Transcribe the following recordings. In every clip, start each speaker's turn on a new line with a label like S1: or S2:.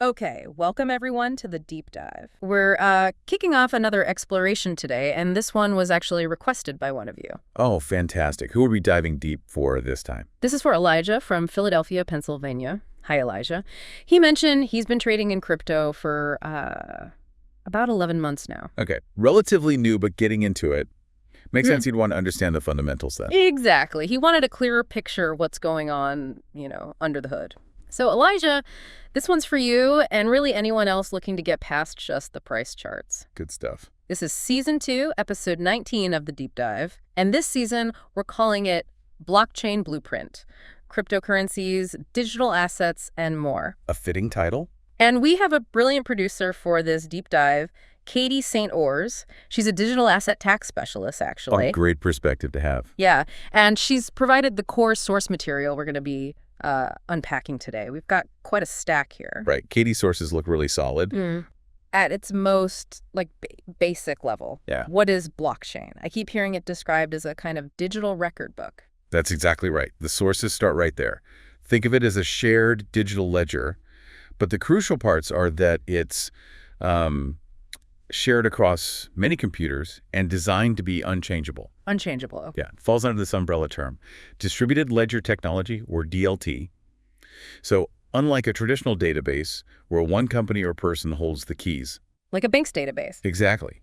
S1: Okay, welcome everyone to the deep dive. We're kicking off another exploration today, and this one was actually requested by one of you.
S2: Oh, fantastic. Who are we diving deep for this time?
S1: This is for Elijah from Philadelphia, Pennsylvania. Hi, Elijah. He mentioned he's been trading in crypto for about 11 months now.
S2: Okay, relatively new, but getting into it. Makes sense you'd want to understand the fundamentals then.
S1: Exactly. He wanted a clearer picture of what's going on, under the hood. So, Elijah, this one's for you and really anyone else looking to get past just the price charts.
S2: Good stuff.
S1: This is Season 2, Episode 19 of the Deep Dive. And this season, we're calling it BlockChain Blueprint, cryptocurrencies, digital assets, and more.
S2: A fitting title?
S1: And we have a brilliant producer for this deep dive, Katie St. Ors. She's a digital asset tax specialist, actually.
S2: A great perspective to have.
S1: Yeah, and she's provided the core source material we're going to be unpacking today. We've got quite a stack here.
S2: Right. Katie's sources look really solid.
S1: At its most, basic level.
S2: Yeah.
S1: What is blockchain? I keep hearing it described as a kind of digital record book.
S2: That's exactly right. The sources start right there. Think of it as a shared digital ledger, but the crucial parts are that it's shared across many computers and designed to be unchangeable.
S1: Unchangeable, okay.
S2: Yeah, it falls under this umbrella term. Distributed ledger technology, or DLT. So unlike a traditional database where one company or person holds the keys.
S1: Like a bank's database.
S2: Exactly.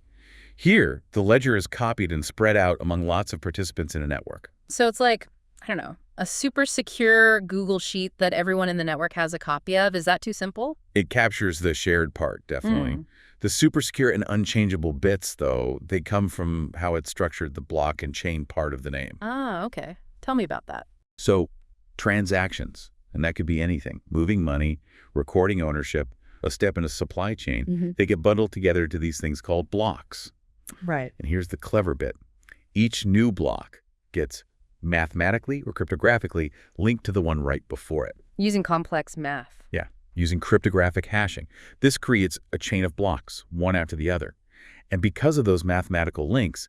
S2: Here, the ledger is copied and spread out among lots of participants in a network.
S1: So it's like, I don't know, a super secure Google Sheet that everyone in the network has a copy of. Is that too simple?
S2: It captures the shared part, definitely. The super secure and unchangeable bits, though, they come from how it's structured, the block and chain part of the name.
S1: Ah, okay. Tell me about that.
S2: So, transactions, and that could be anything. Moving money, recording ownership, a step in a supply chain. They get bundled together to these things called blocks.
S1: Right.
S2: And here's the clever bit. Each new block gets mathematically or cryptographically linked to the one right before it.
S1: Using complex math.
S2: Yeah, using cryptographic hashing. This creates a chain of blocks, one after the other. And because of those mathematical links,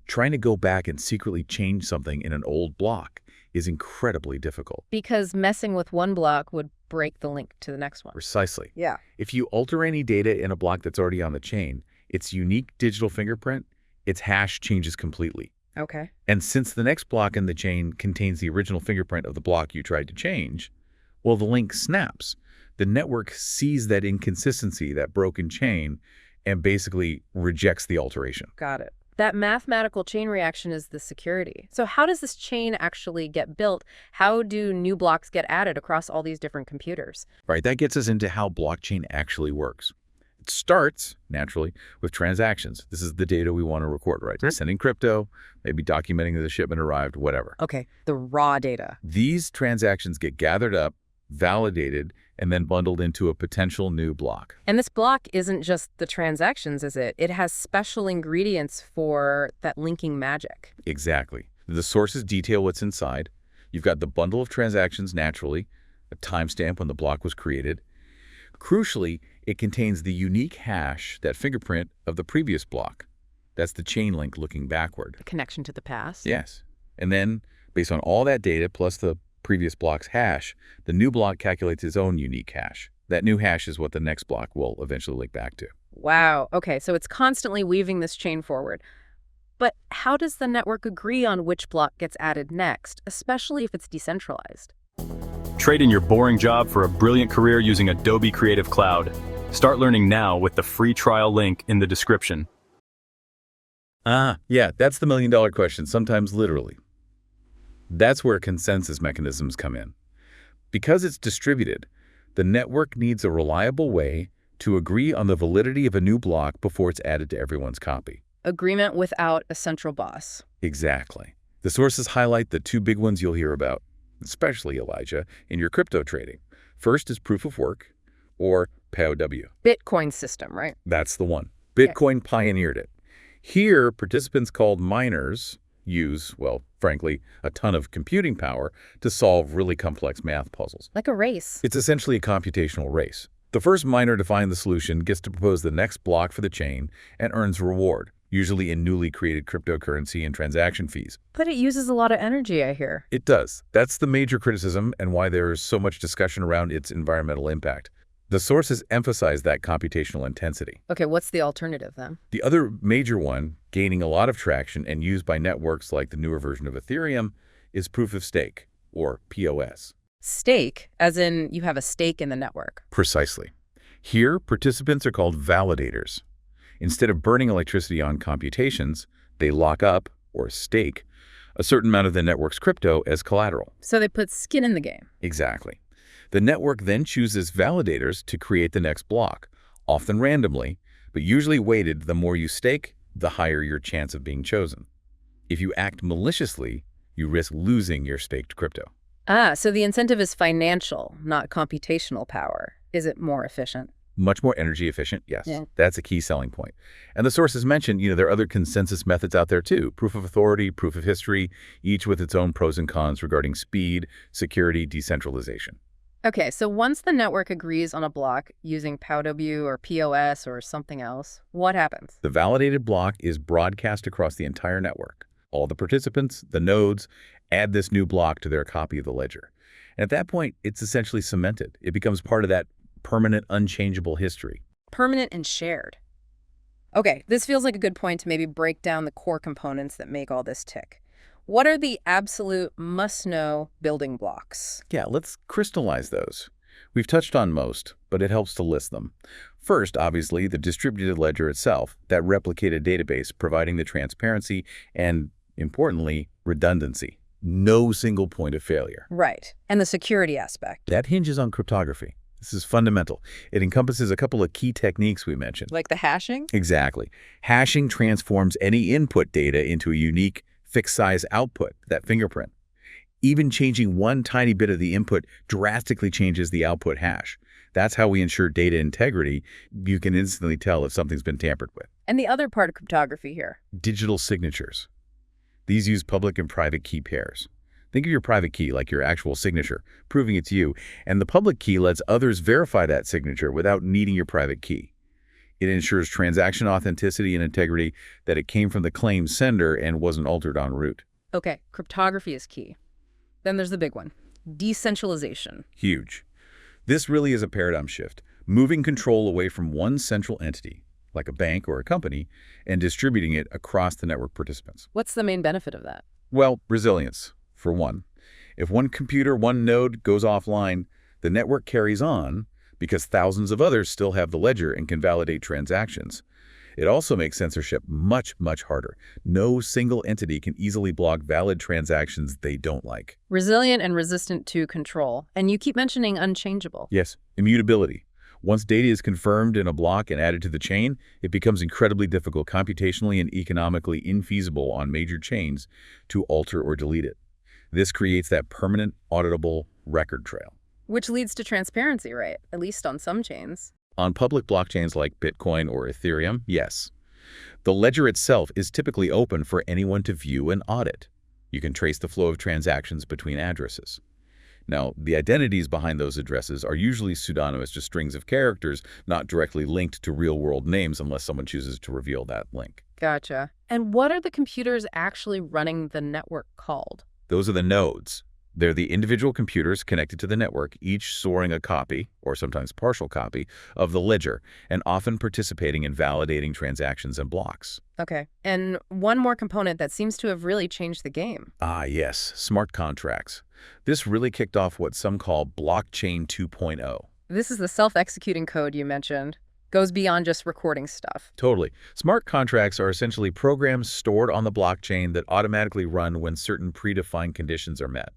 S2: trying to go back and secretly change something in an old block is incredibly difficult.
S1: Because messing with one block would break the link to the next one.
S2: Precisely.
S1: Yeah.
S2: If you alter any data in a block that's already on the chain, its unique digital fingerprint, its hash changes completely.
S1: Okay.
S2: And since the next block in the chain contains the original fingerprint of the block you tried to change, well, the link snaps. The network sees that inconsistency, that broken chain, and basically rejects the alteration.
S1: Got it. That mathematical chain reaction is the security. So how does this chain actually get built? How do new blocks get added across all these different computers?
S2: Right, that gets us into how blockchain actually works. It starts, naturally, with transactions. This is the data we want to record, right? Sending crypto, maybe documenting that the shipment arrived, whatever.
S1: Okay, the raw data.
S2: These transactions get gathered up, validated, and then bundled into a potential new block.
S1: And this block isn't just the transactions, is it? It has special ingredients for that linking magic.
S2: Exactly. The sources detail what's inside. You've got the bundle of transactions, naturally, a timestamp when the block was created. Crucially, it contains the unique hash, that fingerprint of the previous block. That's the chain link looking backward.
S1: A connection to the past.
S2: Yes. And then, based on all that data plus the previous block's hash, the new block calculates its own unique hash. That new hash is what the next block will eventually link back to.
S1: Wow. Okay, so it's constantly weaving this chain forward. But how does the network agree on which block gets added next, especially if it's decentralized?
S3: Trade in your boring job for a brilliant career using Adobe Creative Cloud. Start learning now with the free trial link in the description.
S2: Yeah, that's the million-dollar question, sometimes literally. That's where consensus mechanisms come in. Because it's distributed, the network needs a reliable way to agree on the validity of a new block before it's added to everyone's copy.
S1: Agreement without a central boss.
S2: Exactly. The sources highlight the two big ones you'll hear about, especially, Elijah, in your crypto trading. First is proof of work, or POW.
S1: Bitcoin system, right?
S2: That's the one. Bitcoin pioneered it. Here, participants called miners use, well, frankly, a ton of computing power to solve really complex math puzzles.
S1: Like a race.
S2: It's essentially a computational race. The first miner to find the solution gets to propose the next block for the chain and earns reward, usually in newly created cryptocurrency and transaction fees.
S1: But it uses a lot of energy, I hear.
S2: It does. That's the major criticism and why there is so much discussion around its environmental impact. The sources emphasize that computational intensity.
S1: Okay, what's the alternative then?
S2: The other major one, gaining a lot of traction and used by networks like the newer version of Ethereum, is proof of stake, or POS.
S1: Stake, as in you have a stake in the network.
S2: Precisely. Here, participants are called validators. Instead of burning electricity on computations, they lock up, or stake, a certain amount of the network's crypto as collateral.
S1: So they put skin in the game.
S2: Exactly. The network then chooses validators to create the next block, often randomly, but usually weighted. The more you stake, the higher your chance of being chosen. If you act maliciously, you risk losing your staked crypto.
S1: So the incentive is financial, not computational power. Is it more efficient?
S2: Much more energy efficient, yes.
S1: Yeah.
S2: That's a key selling point. And the sources mentioned, there are other consensus methods out there too. Proof of authority, proof of history, each with its own pros and cons regarding speed, security, decentralization.
S1: Okay, so once the network agrees on a block using POW or POS or something else, what happens?
S2: The validated block is broadcast across the entire network. All the participants, the nodes, add this new block to their copy of the ledger. And at that point, it's essentially cemented. It becomes part of that permanent, unchangeable history.
S1: Permanent and shared. Okay, this feels like a good point to maybe break down the core components that make all this tick. What are the absolute must-know building blocks?
S2: Yeah, let's crystallize those. We've touched on most, but it helps to list them. First, obviously, the distributed ledger itself, that replicated database providing the transparency and, importantly, redundancy. No single point of failure.
S1: Right, and the security aspect.
S2: That hinges on cryptography. This is fundamental. It encompasses a couple of key techniques we mentioned.
S1: Like the hashing?
S2: Exactly. Hashing transforms any input data into a unique fixed-size output, that fingerprint. Even changing one tiny bit of the input drastically changes the output hash. That's how we ensure data integrity. You can instantly tell if something's been tampered with.
S1: And the other part of cryptography here?
S2: Digital signatures. These use public and private key pairs. Think of your private key like your actual signature, proving it's you, and the public key lets others verify that signature without needing your private key. It ensures transaction authenticity and integrity, that it came from the claim sender and wasn't altered en route.
S1: Okay, cryptography is key. Then there's the big one, decentralization.
S2: Huge. This really is a paradigm shift, moving control away from one central entity, like a bank or a company, and distributing it across the network participants.
S1: What's the main benefit of that?
S2: Well, resilience, for one. If one computer, one node goes offline, the network carries on because thousands of others still have the ledger and can validate transactions. It also makes censorship much, much harder. No single entity can easily block valid transactions they don't like.
S1: Resilient and resistant to control. And you keep mentioning unchangeable.
S2: Yes, immutability. Once data is confirmed in a block and added to the chain, it becomes incredibly difficult, computationally and economically infeasible on major chains to alter or delete it. This creates that permanent, auditable record trail.
S1: Which leads to transparency, right? At least on some chains.
S2: On public blockchains like Bitcoin or Ethereum, yes. The ledger itself is typically open for anyone to view and audit. You can trace the flow of transactions between addresses. Now, the identities behind those addresses are usually pseudonymous to strings of characters, not directly linked to real-world names unless someone chooses to reveal that link.
S1: Gotcha. And what are the computers actually running the network called?
S2: Those are the nodes. They're the individual computers connected to the network, each storing a copy, or sometimes partial copy, of the ledger, and often participating in validating transactions and blocks.
S1: Okay. And one more component that seems to have really changed the game.
S2: Ah, yes, smart contracts. This really kicked off what some call BlockChain 2.0.
S1: This is the self-executing code you mentioned. Goes beyond just recording stuff.
S2: Totally. Smart contracts are essentially programs stored on the blockchain that automatically run when certain predefined conditions are met.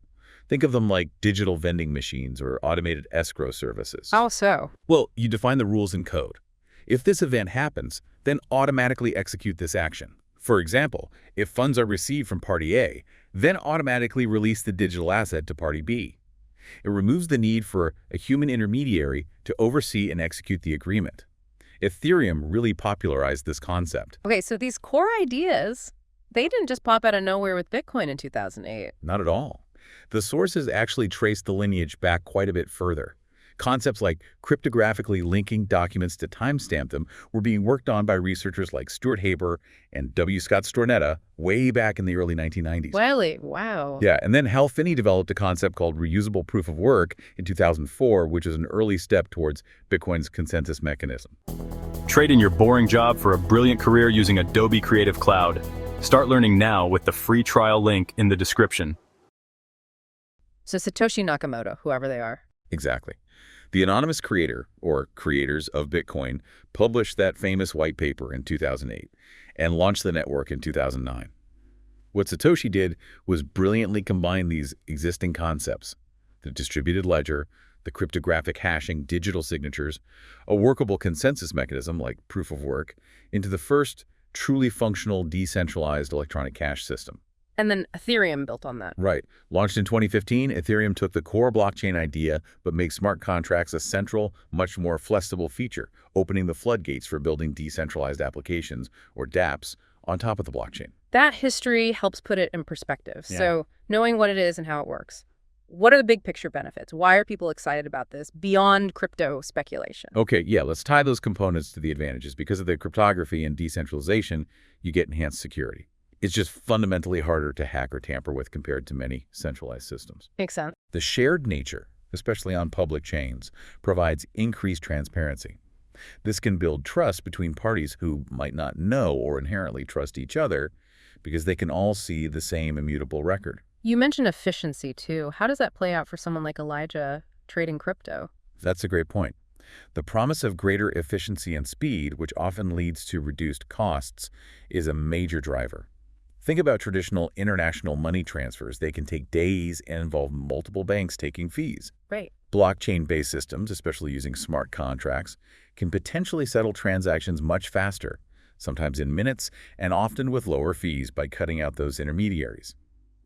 S2: Think of them like digital vending machines or automated escrow services.
S1: How so?
S2: Well, you define the rules in code. If this event happens, then automatically execute this action. For example, if funds are received from party A, then automatically release the digital asset to party B. It removes the need for a human intermediary to oversee and execute the agreement. Ethereum really popularized this concept.
S1: Okay, so these core ideas, they didn't just pop out of nowhere with Bitcoin in 2008.
S2: Not at all. The sources actually trace the lineage back quite a bit further. Concepts like cryptographically linking documents to timestamp them were being worked on by researchers like Stuart Haber and W. Scott Stornetta way back in the early 1990s.
S1: Really? Wow.
S2: Yeah, and then Hal Finney developed a concept called reusable proof of work in 2004, which is an early step towards Bitcoin's consensus mechanism.
S3: Trade in your boring job for a brilliant career using Adobe Creative Cloud. Start learning now with the free trial link in the description.
S1: So Satoshi Nakamoto, whoever they are.
S2: Exactly. The anonymous creator, or creators of Bitcoin, published that famous white paper in 2008 and launched the network in 2009. What Satoshi did was brilliantly combine these existing concepts, the distributed ledger, the cryptographic hashing digital signatures, a workable consensus mechanism like proof of work, into the first truly functional decentralized electronic cash system.
S1: And then Ethereum built on that.
S2: Right. Launched in 2015, Ethereum took the core blockchain idea but made smart contracts a central, much more flexible feature, opening the floodgates for building decentralized applications, or dApps, on top of the blockchain.
S1: That history helps put it in perspective.
S2: Yeah.
S1: So knowing what it is and how it works. What are the big picture benefits? Why are people excited about this beyond crypto speculation?
S2: Okay, yeah, let's tie those components to the advantages. Because of the cryptography and decentralization, you get enhanced security. It's just fundamentally harder to hack or tamper with compared to many centralized systems.
S1: Makes sense.
S2: The shared nature, especially on public chains, provides increased transparency. This can build trust between parties who might not know or inherently trust each other because they can all see the same immutable record.
S1: You mentioned efficiency, too. How does that play out for someone like Elijah trading crypto?
S2: That's a great point. The promise of greater efficiency and speed, which often leads to reduced costs, is a major driver. Think about traditional international money transfers. They can take days and involve multiple banks taking fees.
S1: Right.
S2: Blockchain-based systems, especially using smart contracts, can potentially settle transactions much faster, sometimes in minutes, and often with lower fees by cutting out those intermediaries.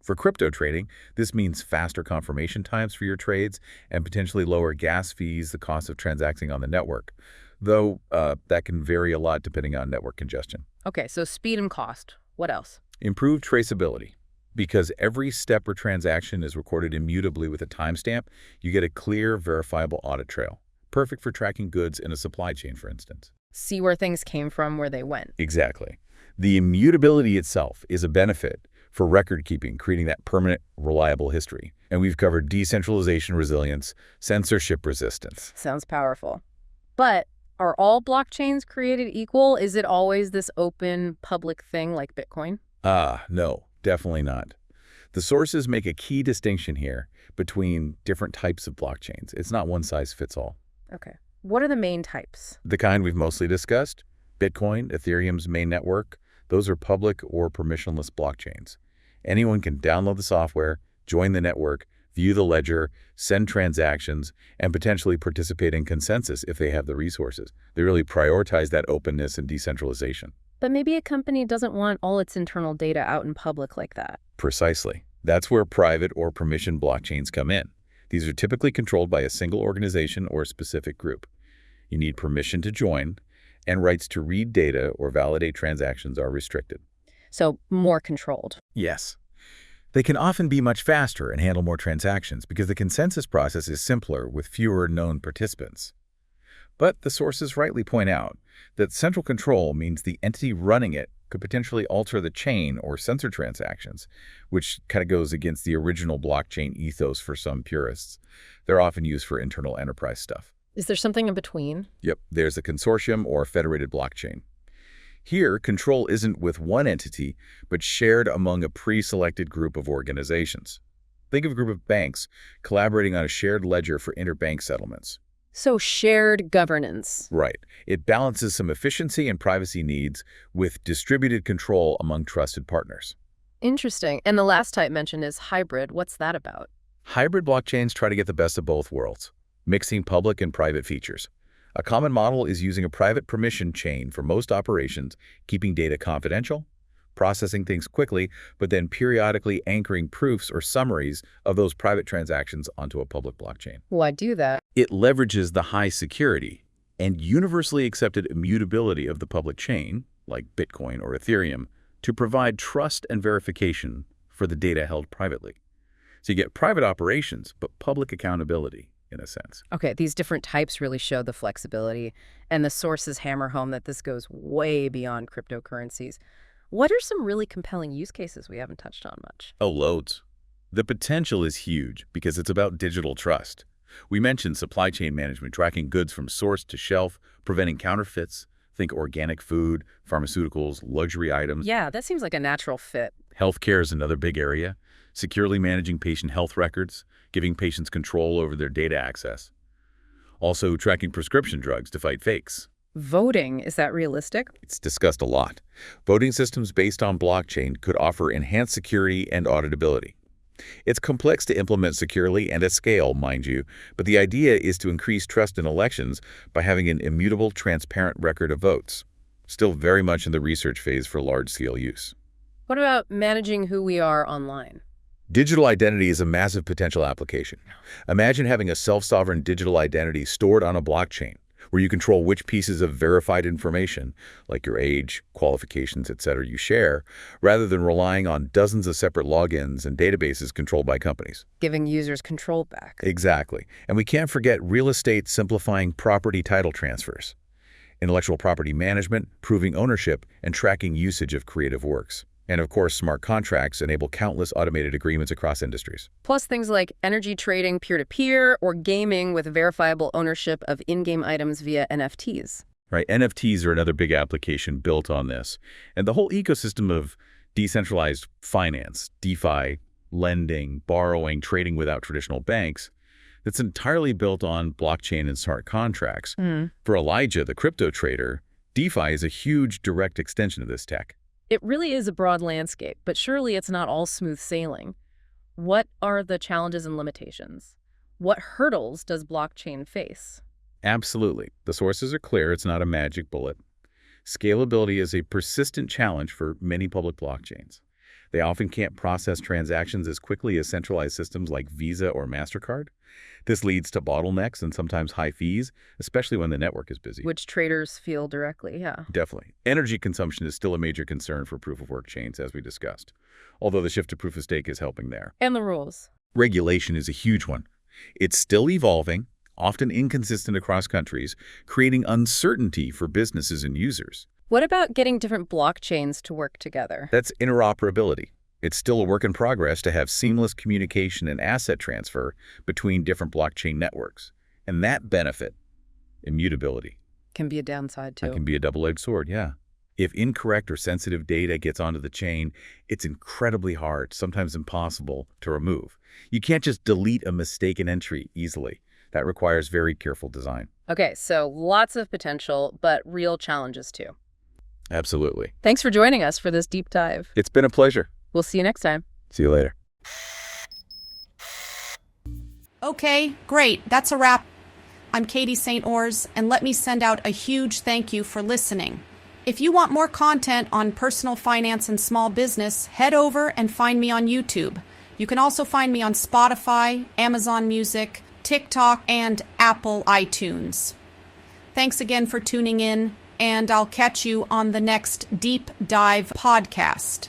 S2: For crypto trading, this means faster confirmation times for your trades and potentially lower gas fees, the cost of transacting on the network, though that can vary a lot depending on network congestion.
S1: Okay, so speed and cost. What else?
S2: Improved traceability. Because every step or transaction is recorded immutably with a timestamp, you get a clear, verifiable audit trail. Perfect for tracking goods in a supply chain, for instance.
S1: See where things came from, where they went.
S2: Exactly. The immutability itself is a benefit for record keeping, creating that permanent, reliable history. And we've covered decentralization resilience, censorship resistance.
S1: Sounds powerful. But are all blockchains created equal? Is it always this open, public thing like Bitcoin?
S2: No, definitely not. The sources make a key distinction here between different types of blockchains. It's not one size fits all.
S1: Okay. What are the main types?
S2: The kind we've mostly discussed, Bitcoin, Ethereum's main network, those are public or permissionless blockchains. Anyone can download the software, join the network, view the ledger, send transactions, and potentially participate in consensus if they have the resources. They really prioritize that openness and decentralization.
S1: But maybe a company doesn't want all its internal data out in public like that.
S2: Precisely. That's where private or permission blockchains come in. These are typically controlled by a single organization or a specific group. You need permission to join, and rights to read data or validate transactions are restricted.
S1: So more controlled.
S2: Yes. They can often be much faster and handle more transactions because the consensus process is simpler with fewer known participants. But the sources rightly point out that central control means the entity running it could potentially alter the chain or censor transactions, which kind of goes against the original blockchain ethos for some purists. They're often used for internal enterprise stuff.
S1: Is there something in between?
S2: Yep, there's a consortium or federated blockchain. Here, control isn't with one entity, but shared among a pre-selected group of organizations. Think of a group of banks collaborating on a shared ledger for interbank settlements.
S1: So shared governance.
S2: Right. It balances some efficiency and privacy needs with distributed control among trusted partners.
S1: Interesting. And the last type mentioned is hybrid. What's that about?
S2: Hybrid blockchains try to get the best of both worlds, mixing public and private features. A common model is using a private permission chain for most operations, keeping data confidential, processing things quickly, but then periodically anchoring proofs or summaries of those private transactions onto a public blockchain.
S1: Why do that?
S2: It leverages the high security and universally accepted immutability of the public chain, like Bitcoin or Ethereum, to provide trust and verification for the data held privately. So you get private operations, but public accountability. in a sense.
S1: Okay, these different types really show the flexibility, and the sources hammer home that this goes way beyond cryptocurrencies. What are some really compelling use cases we haven't touched on much?
S2: Oh, loads. The potential is huge because it's about digital trust. We mentioned supply chain management, tracking goods from source to shelf, preventing counterfeits. Think organic food, pharmaceuticals, luxury items.
S1: Yeah, that seems like a natural fit.
S2: Healthcare is another big area. Securely managing patient health records, giving patients control over their data access. Also, tracking prescription drugs to fight fakes.
S1: Voting, is that realistic?
S2: It's discussed a lot. Voting systems based on blockchain could offer enhanced security and auditability. It's complex to implement securely and at scale, mind you, but the idea is to increase trust in elections by having an immutable, transparent record of votes. Still very much in the research phase for large-scale use.
S1: What about managing who we are online?
S2: Digital identity is a massive potential application. Imagine having a self-sovereign digital identity stored on a blockchain, where you control which pieces of verified information, like your age, qualifications, etc., you share, rather than relying on dozens of separate logins and databases controlled by companies.
S1: Giving users control back.
S2: Exactly. And we can't forget real estate simplifying property title transfers, intellectual property management, proving ownership, and tracking usage of creative works. And of course, smart contracts enable countless automated agreements across industries.
S1: Plus things like energy trading peer-to-peer or gaming with verifiable ownership of in-game items via NFTs.
S2: Right, NFTs are another big application built on this. And the whole ecosystem of decentralized finance, DeFi, lending, borrowing, trading without traditional banks, that's entirely built on blockchain and smart contracts. For Elijah, the crypto trader, DeFi is a huge direct extension of this tech.
S1: It really is a broad landscape, but surely it's not all smooth sailing. What are the challenges and limitations? What hurdles does blockchain face?
S2: Absolutely. The sources are clear. It's not a magic bullet. Scalability is a persistent challenge for many public blockchains. They often can't process transactions as quickly as centralized systems like Visa or MasterCard. This leads to bottlenecks and sometimes high fees, especially when the network is busy.
S1: Which traders feel directly, yeah.
S2: Definitely. Energy consumption is still a major concern for proof-of-work chains, as we discussed, although the shift to proof-of-stake is helping there.
S1: And the rules.
S2: Regulation is a huge one. It's still evolving, often inconsistent across countries, creating uncertainty for businesses and users.
S1: What about getting different blockchains to work together?
S2: That's interoperability. It's still a work in progress to have seamless communication and asset transfer between different blockchain networks. And that benefit, immutability,
S1: Can be a downside, too.
S2: that can be a double-edged sword, yeah. If incorrect or sensitive data gets onto the chain, it's incredibly hard, sometimes impossible, to remove. You can't just delete a mistaken entry easily. That requires very careful design.
S1: Okay, so lots of potential, but real challenges, too.
S2: Absolutely.
S1: Thanks for joining us for this deep dive.
S2: It's been a pleasure.
S1: We'll see you next time.
S2: See you later.
S4: Okay, great. That's a wrap. I'm Katie St. Ors, and let me send out a huge thank you for listening. If you want more content on personal finance and small business, head over and find me on YouTube. You can also find me on Spotify, Amazon Music, TikTok, and Apple iTunes. Thanks again for tuning in, and I'll catch you on the next Deep Dive podcast.